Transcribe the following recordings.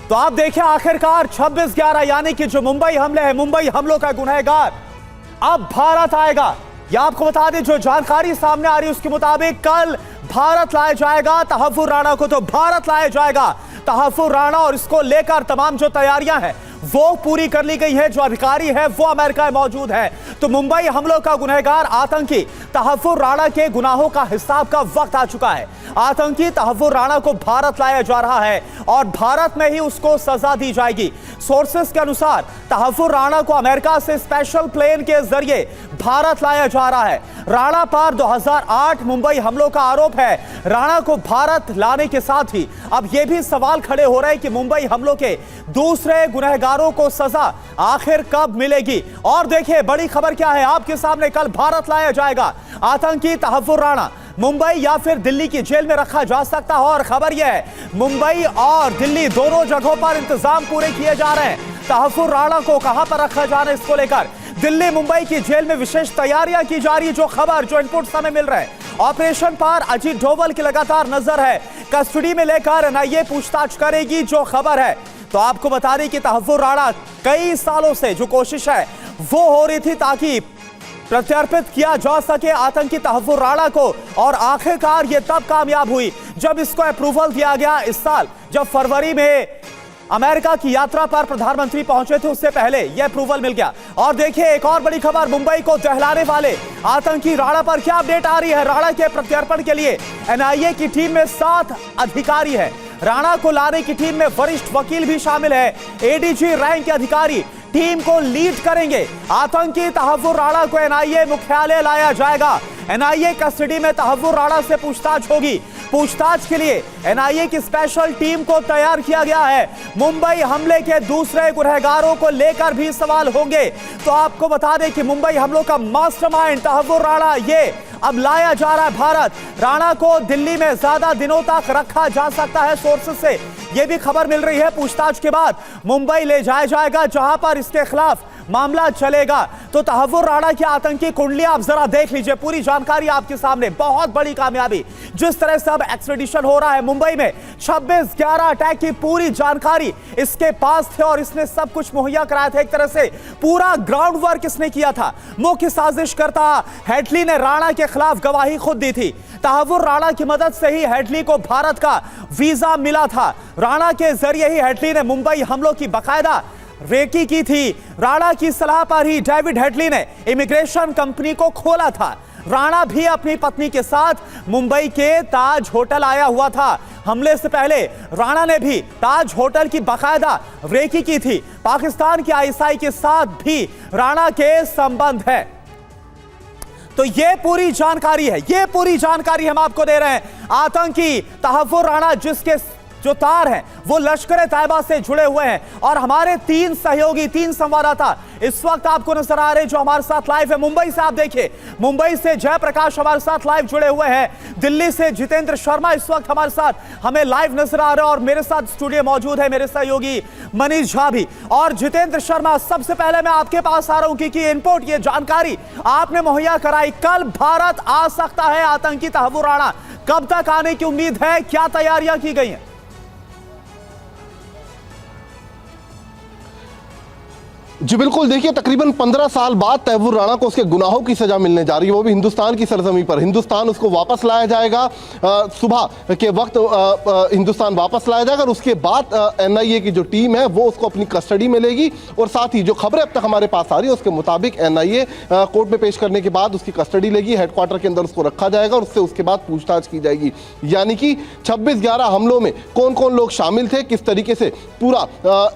तो आप देखिए आखिरकार 26/11 यानी कि जो मुंबई हमले हैं, मुंबई हमलों का गुनहगार अब भारत आएगा। यह आपको बता दें, जो जानकारी सामने आ रही है उसके मुताबिक कल भारत लाया जाएगा तहव्वुर राणा को, तो भारत लाया जाएगा तहव्वुर राणा, और इसको लेकर तमाम जो तैयारियां हैं वो पूरी कर ली गई है। जो अधिकारी है वो अमेरिका में मौजूद है। तो मुंबई हमलों का गुनहगार आतंकी तहव्वुर राणा के गुनाहों का हिसाब का वक्त आ चुका है। आतंकी तहव्वुर राणा को भारत लाया जा रहा है और भारत में ही उसको सजा दी जाएगी। सोर्सेस के अनुसार तहव्वुर राणा को अमेरिका से स्पेशल प्लेन के जरिए भारत लाया जा रहा है। राणा पर 2008 मुंबई हमलों का आरोप है। राणा को भारत लाने के साथ ही अब यह भी सवाल खड़े हो रहे हैं कि मुंबई हमलों के दूसरे गुनहगारों को सजा आखिर कब मिलेगी। और देखिए बड़ी खबर क्या है आपके सामने, कल भारत लाया जाएगा आतंकी तहव्वुर राणा। मुंबई या फिर दिल्ली की जेल में रखा जा सकता है, और खबर यह है मुंबई और दिल्ली दोनों जगहों पर इंतजाम पूरे किए जा रहे हैं। तहव्वुर राणा को कहां पर रखा जाना, इसको लेकर दिल्ली मुंबई की जेल में विशेष तैयारियां की जा रही है। जो खबर जो इनपुट हमें मिल रहे हैं, ऑपरेशन पर अजीत डोभाल की लगातार नजर है। कस्टडी में लेकर एनआईए पूछताछ करेगी, जो खबर है। तो आपको बता दें कि तहव्वुर राणा कई सालों से जो कोशिश है वो हो रही थी ताकि प्रत्यर्पित किया जा सके आतंकी तहव्वुर राणा को, और आखिरकार ये तब कामयाब हुई जब इसको अप्रूवल दिया गया इस साल, जब फरवरी में अमेरिका की यात्रा पर प्रधानमंत्री पहुंचे थे, उससे पहले यह अप्रूवल मिल गया। और देखिए एक और बड़ी खबर, मुंबई को दहलाने वाले आतंकी राणा पर क्या अपडेट आ रही है। राणा के प्रत्यर्पण के लिए एनआईए की टीम में 7 अधिकारी है। राणा को लाने की टीम में वरिष्ठ वकील भी शामिल है। एडीजी रैंक के अधिकारी टीम को लीड करेंगे। आतंकी तहव्वुर राणा को एनआईए मुख्यालय लाया जाएगा। एनआईए कस्टडी में तहव्वुर राणा से पूछताछ होगी। पूछताछ के लिए एनआईए की स्पेशल टीम को तैयार किया गया है। मुंबई हमले के दूसरे गुनहगारों को लेकर भी सवाल होंगे। तो आपको बता दें कि मुंबई हमलों का मास्टरमाइंड तहव्वुर राणा ये अब लाया जा रहा है भारत। राणा को दिल्ली में ज्यादा दिनों तक रखा जा सकता है, सोर्सेस से यह भी खबर मिल रही है। पूछताछ के बाद मुंबई ले जाया जाएगा जहां पर इसके खिलाफ मामला चलेगा। तो तहव्वुर राणा की आतंकी कुंडलियां आप जरा देख लीजिए, पूरी जानकारी आपके सामने। बहुत बड़ी कामयाबी जिस तरह से अब एक्सट्रेडिशन हो रहा है मुंबई में। 26/11 अटैक की पूरी जानकारी इसके पास थे और इसने सब कुछ मुहैया कराया था। एक तरह से पूरा ग्राउंड वर्क इसने किया था। मुख्य साजिशकर्ता हेडली ने राणा के खिलाफ गवाही खुद दी थी। तहव्वुर राणा की मदद से ही हेडली को भारत का वीजा मिला था। राणा के जरिए ही हेडली ने मुंबई हमलों की बाकायदा रेकी की थी। राणा की सलाह पर ही डेविड हेडली ने इमिग्रेशन कंपनी को खोला था। राणा भी अपनी पत्नी के साथ मुंबई के ताज होटल आया हुआ था। हमले से पहले राणा ने भी ताज होटल की बाकायदा रेकी की थी। पाकिस्तान की आईएसआई के साथ भी राणा के संबंध है। तो ये पूरी जानकारी है, ये पूरी जानकारी हम आपको दे रहे हैं। आतंकी तहव्वुर राणा जिसके जो तार हैं वो लश्कर-ए-तैयबा से जुड़े हुए हैं, और हमारे 3 सहयोगी, 3 संवाददाता इस वक्त आपको नजर आ रहे हैं जो हमारे साथ लाइव है। मुंबई से आप देखिए, मुंबई से जयप्रकाश हमारे साथ लाइव जुड़े हुए हैं। दिल्ली से जितेंद्र शर्मा इस वक्त हमारे साथ हमें लाइव नजर आ रहे हैं, और मेरे साथ स्टूडियो मौजूद है मेरे सहयोगी मनीष झा भी। और जितेंद्र शर्मा, सबसे पहले मैं आपके पास आ रहा हूं क्योंकि इनपुट ये जानकारी आपने मुहैया कराई, कल भारत आ सकता है आतंकी तहव्वुर राणा। कब तक आने की उम्मीद है, क्या तैयारियां की गई हैं? जी बिल्कुल, देखिए तकरीबन 15 साल बाद तहव्वुर राणा को उसके गुनाहों की सजा मिलने जा रही है, वो भी हिंदुस्तान की सरजमी पर। हिंदुस्तान उसको वापस लाया जाएगा, सुबह के वक्त हिंदुस्तान वापस लाया जाएगा, और उसके बाद एनआईए की जो टीम है वो उसको अपनी कस्टडी में लेगी। और साथ ही जो खबरें अब तक हमारे पास आ रही है उसके मुताबिक एनआईए कोर्ट में पेश करने के बाद उसकी कस्टडी लेगी, हेडक्वार्टर के अंदर उसको रखा जाएगा और उससे उसके बाद पूछताछ की जाएगी। यानी कि 26/11 हमलों में कौन कौन लोग शामिल थे, किस तरीके से पूरा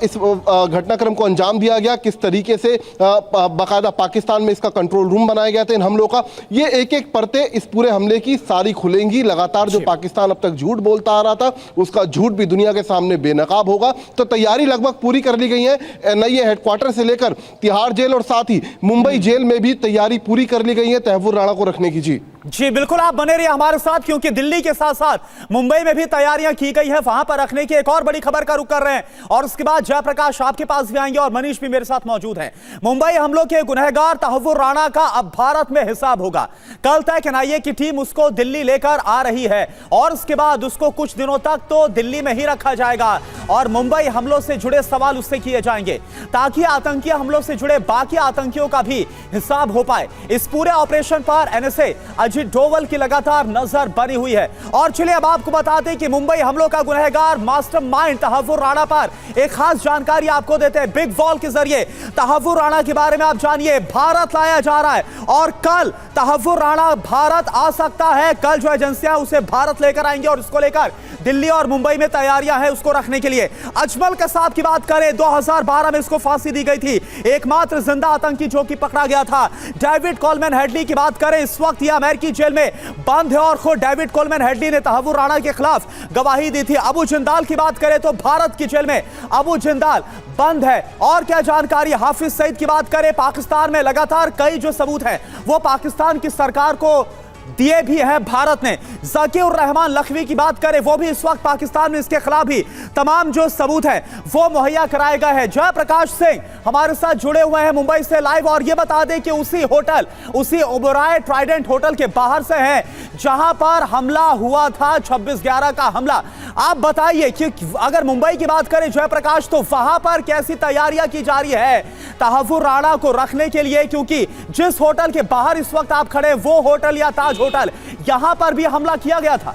इस घटनाक्रम को अंजाम दिया गया, किस तरीके से बाकायदा पाकिस्तान में इसका कंट्रोल रूम बनाया गया था इन हमलों का, ये एक एक परतें इस पूरे हमले की सारी खुलेंगी। लगातार जो पाकिस्तान अब तक झूठ बोलता आ रहा था उसका झूठ भी दुनिया के सामने बेनकाब होगा। तो तैयारी लगभग पूरी कर ली गई है। एनआईए हेडक्वार्टर से लेकर तिहाड़ जेल और साथ ही मुंबई जेल में भी तैयारी पूरी कर ली गई है तहव्वुर राणा को रखने की। जी जी बिल्कुल, आप बने रहिए हमारे साथ, क्योंकि दिल्ली के साथ साथ मुंबई में भी तैयारियां की गई है वहां पर रखने की। एक और बड़ी खबर का रुख कर रहे हैं और उसके बाद जयप्रकाश आपके पास भी आएंगे और मनीष भी मेरे साथ मौजूद हैं। मुंबई हमलों के गुनहगार तहव्वुर राणा का अब भारत में हिसाब होगा। कल तक एनआईए की टीम उसको दिल्ली लेकर आ रही है और उसके बाद उसको कुछ दिनों तक तो दिल्ली में ही रखा जाएगा और मुंबई हमलों से जुड़े सवाल उससे किए जाएंगे ताकि आतंकी हमलों से जुड़े बाकी आतंकियों का भी हिसाब हो पाए। इस पूरे ऑपरेशन पर एनएसए अजीत डोवल की लगातार नजर बनी हुई है। और चलिए अब आपको बता दें कि मुंबई हमलों का गुनहगार मास्टरमाइंड तहव्वुर राणा पर एक खास जानकारी आपको देते हैं बिग वॉल के जरिए। तहव्वुर राणा के बारे में आप जानिए, भारत लाया जा रहा है और कल तहव्वुर राणा भारत आ सकता है। कल जो एजेंसियां उसे भारत लेकर आएंगे और उसको लेकर दिल्ली और मुंबई में तैयारियां हैं उसको रखने के लिए। अजमल कसाब की बात करें, 2012 में इसको फांसी दी गई थी, एकमात्र जिंदा आतंकी जो कि पकड़ा गया था। डेविड कोलमैन हेडली की बात करें, इस वक्त यह अमेरिकी जेल में बंद है और खुद डेविड कोलमैन हेडली ने तहव्वुर राणा के खिलाफ गवाही दी थी। अबू जिंदाल की बात करें तो भारत की जेल में अबू जिंदाल बंद है। और क्या जानकारी, हाफिज सईद की बात करें, पाकिस्तान में लगातार कई जो सबूत हैं वो पाकिस्तान की सरकार को दिए भी है भारत ने। ज़कीउर रहमान लखवी की बात करें, वो भी इस वक्त पाकिस्तान में इसके खिलाफ भी तमाम जो सबूत हैं वो मुहैया कराए गए हैं। जयप्रकाश सिंह हमारे साथ जुड़े हुए हैं मुंबई से लाइव और ये बता दें कि उसी होटल, उसी ओबराय ट्राइडेंट होटल के बाहर से है जहां पर हमला हुआ था, 26/11 का हमला। आप बताइए कि अगर मुंबई की बात करें जयप्रकाश, तो वहां पर कैसी तैयारियां की जा रही है तहव्वुर राणा को रखने के लिए, क्योंकि जिस होटल के बाहर इस वक्त आप खड़े वो होटल या ताज होटल, यहां पर भी हमला किया गया था।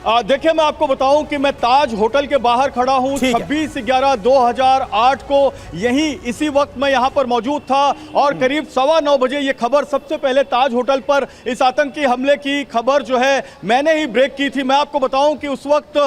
देखिए, मैं आपको बताऊं कि मैं ताज होटल के बाहर खड़ा हूं। 26/11/2008 को यहीं इसी वक्त मैं यहां पर मौजूद था और करीब 9:15 बजे ये खबर सबसे पहले ताज होटल पर इस आतंकी हमले की खबर जो है मैंने ही ब्रेक की थी। मैं आपको बताऊं कि उस वक्त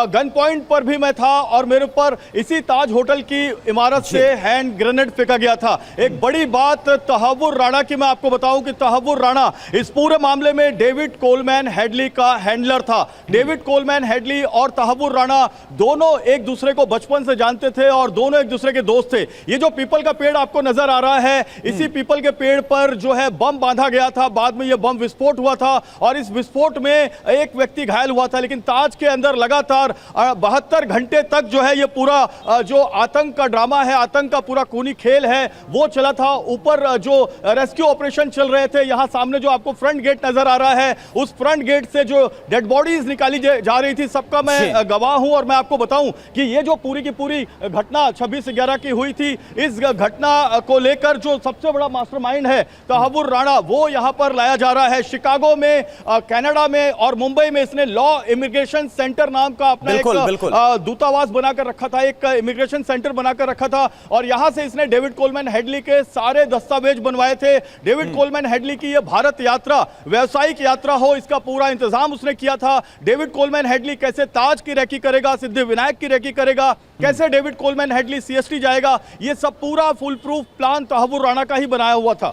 गन पॉइंट पर भी मैं था और मेरे ऊपर इसी ताज होटल की इमारत से हैंड ग्रेनेड फेंका गया था। एक बड़ी बात तहव्वुर राणा की मैं आपको बताऊं कि तहव्वुर राणा इस पूरे मामले में डेविड कोलमैन हेडली का हैंडलर था। डेविड कोलमैन हेडली और तहव्वुर राणा दोनों एक दूसरे को बचपन से जानते थे और दोनों एक दूसरे के दोस्त थे। ये जो पीपल का पेड़ आपको नजर आ रहा है, इसी पीपल के पेड़ पर जो है बम बांधा गया था। बाद में यह बम विस्फोट हुआ था और इस विस्फोट में एक व्यक्ति घायल हुआ था। लेकिन ताज के अंदर लगातार 72 घंटे तक जो है ये पूरा जो आतंक का ड्रामा है, आतंक का पूरा खूनी खेल है वो चला था। ऊपर जो रेस्क्यू ऑपरेशन चल रहे थे, यहां सामने जो आपको फ्रंट गेट नजर आ रहा है, उस फ्रंट गेट से जो डेड बॉडीज निकाली जा रही थी, सबका मैं गवाह हूं। और मैं आपको बताऊं कि ये जो पूरी की पूरी घटना 26/11 की हुई थी, इस घटना को लेकर जो सबसे बड़ा मास्टरमाइंड है तहव्वुर राणा, वो यहां पर लाया जा रहा है। शिकागो में, कनाडा में और मुंबई में इसने लॉ इमिग्रेशन सेंटर नाम का अपना एक दूतावास बनाकर रखा था, एक इमिग्रेशन सेंटर बनाकर रखा था और यहां से इसने डेविड कोलमैन हेडली के सारे दस्तावेज बनवाए थे। डेविड कोलमैन हेडली की यह भारत यात्रा व्यावसायिक यात्रा हो, इसका पूरा इंतजाम उसने किया था। डेविड कोलमैन हेडली कैसे ताज की रेकी करेगा, सिद्धिविनायक की रेकी करेगा, कैसे डेविड कोलमैन हेडली सीएसटी जाएगा, ये सब पूरा full proof plan Tahawwur Rana का ही बनाया हुआ था।